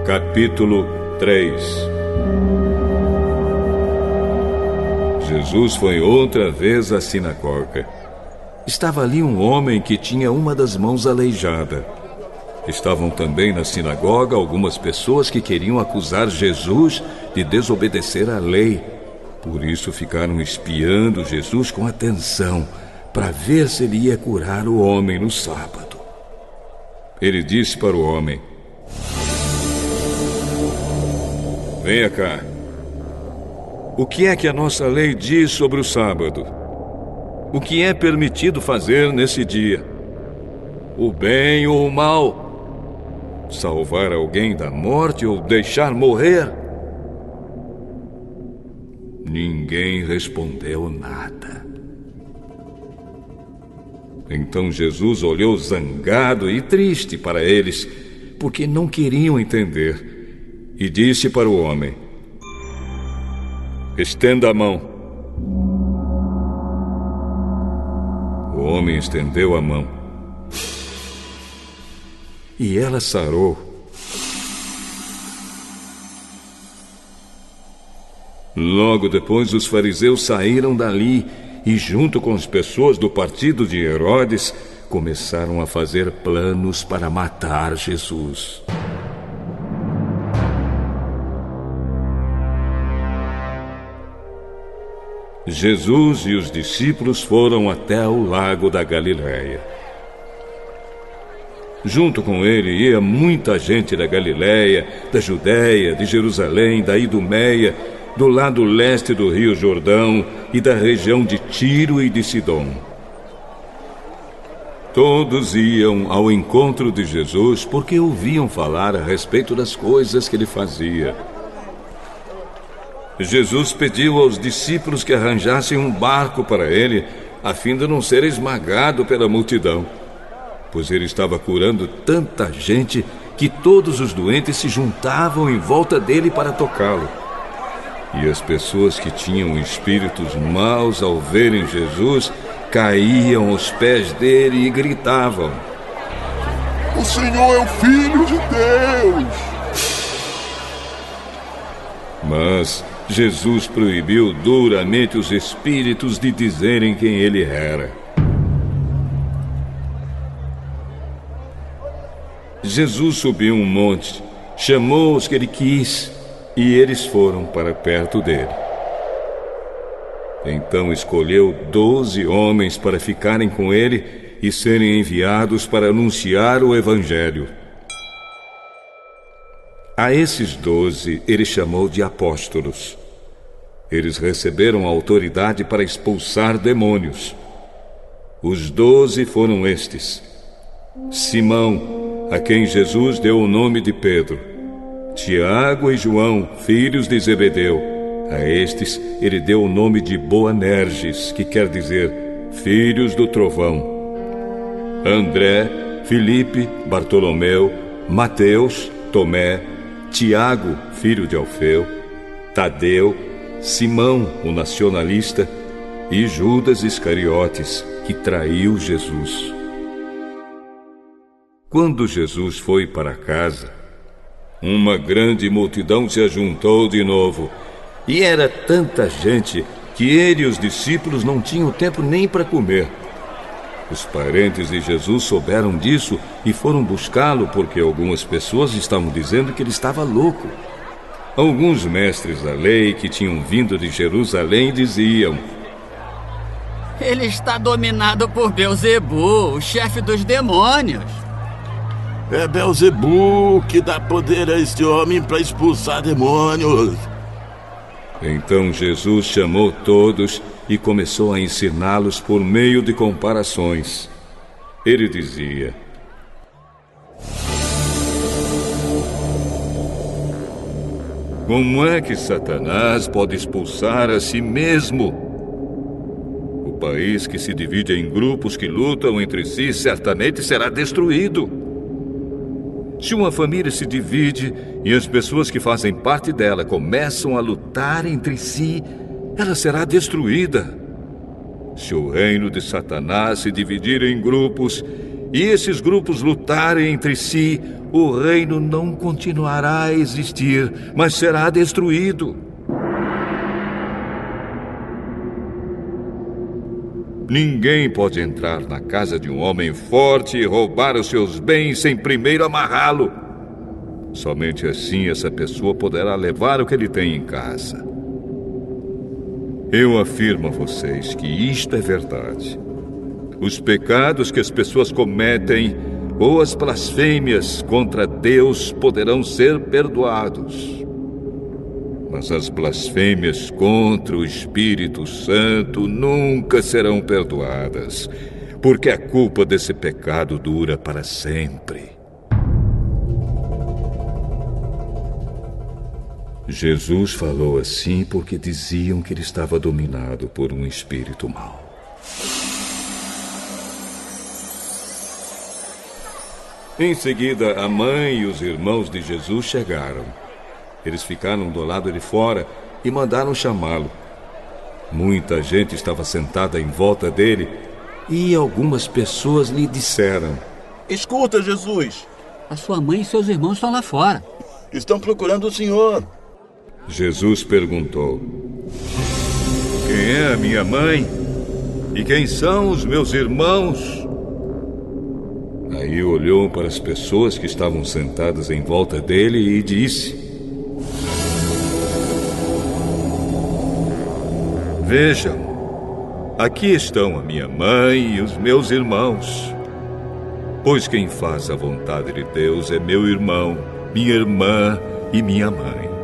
Capítulo 3. Jesus foi outra vez à sinagoga. Estava ali um homem que tinha uma das mãos aleijada. Estavam também na sinagoga algumas pessoas que queriam acusar Jesus de desobedecer à lei. Por isso ficaram espiando Jesus com atenção, para ver se ele ia curar o homem no sábado. Ele disse para o homem: venha cá. O que é que a nossa lei diz sobre o sábado? O que é permitido fazer nesse dia? O bem ou o mal? Salvar alguém da morte ou deixar morrer? Ninguém respondeu nada. Então Jesus olhou zangado e triste para eles, porque não queriam entender. E disse para o homem: estenda a mão. O homem estendeu a mão. E ela sarou. Logo depois os fariseus saíram dali e, junto com as pessoas do partido de Herodes, começaram a fazer planos para matar Jesus. Jesus e os discípulos foram até o lago da Galileia. Junto com ele ia muita gente da Galileia, da Judéia, de Jerusalém, da Idumeia, do lado leste do rio Jordão e da região de Tiro e de Sidom. Todos iam ao encontro de Jesus porque ouviam falar a respeito das coisas que ele fazia. Jesus pediu aos discípulos que arranjassem um barco para ele, a fim de não ser esmagado pela multidão, pois ele estava curando tanta gente que todos os doentes se juntavam em volta dele para tocá-lo. E as pessoas que tinham espíritos maus, ao verem Jesus, caíam aos pés dele e gritavam: o Senhor é o Filho de Deus! Mas Jesus proibiu duramente os espíritos de dizerem quem ele era. Jesus subiu um monte, chamou os que ele quis, e eles foram para perto dele. Então escolheu 12 homens para ficarem com ele e serem enviados para anunciar o Evangelho. A esses 12 ele chamou de apóstolos. Eles receberam autoridade para expulsar demônios. Os 12 foram estes: Simão, a quem Jesus deu o nome de Pedro; Tiago e João, filhos de Zebedeu. A estes ele deu o nome de Boanerges, que quer dizer filhos do trovão; André, Filipe, Bartolomeu, Mateus, Tomé, Tiago, filho de Alfeu, Tadeu, Simão, o nacionalista, e Judas Iscariotes, que traiu Jesus. Quando Jesus foi para casa, uma grande multidão se ajuntou de novo, e era tanta gente que ele e os discípulos não tinham tempo nem para comer. Os parentes de Jesus souberam disso e foram buscá-lo porque algumas pessoas estavam dizendo que ele estava louco. Alguns mestres da lei que tinham vindo de Jerusalém diziam: ele está dominado por Beelzebu, o chefe dos demônios. É Beelzebu que dá poder a este homem para expulsar demônios. Então Jesus chamou todos e começou a ensiná-los por meio de comparações. Ele dizia: como é que Satanás pode expulsar a si mesmo? O país que se divide em grupos que lutam entre si certamente será destruído. Se uma família se divide e as pessoas que fazem parte dela começam a lutar entre si, ela será destruída. Se o reino de Satanás se dividir em grupos e esses grupos lutarem entre si, o reino não continuará a existir, mas será destruído. Ninguém pode entrar na casa de um homem forte e roubar os seus bens sem primeiro amarrá-lo. Somente assim essa pessoa poderá levar o que ele tem em casa. Eu afirmo a vocês que isto é verdade. Os pecados que as pessoas cometem ou as blasfêmias contra Deus poderão ser perdoados. Mas as blasfêmias contra o Espírito Santo nunca serão perdoadas, porque a culpa desse pecado dura para sempre. Jesus falou assim porque diziam que ele estava dominado por um espírito mau. Em seguida, a mãe e os irmãos de Jesus chegaram. Eles ficaram do lado de fora e mandaram chamá-lo. Muita gente estava sentada em volta dele e algumas pessoas lhe disseram: Escuta, Jesus. A sua mãe e seus irmãos estão lá fora. Estão procurando o Senhor. Jesus perguntou: Quem é a minha mãe? E quem são os meus irmãos? Aí olhou para as pessoas que estavam sentadas em volta dele e disse: Vejam, aqui estão a minha mãe e os meus irmãos. Pois quem faz a vontade de Deus é meu irmão, minha irmã e minha mãe.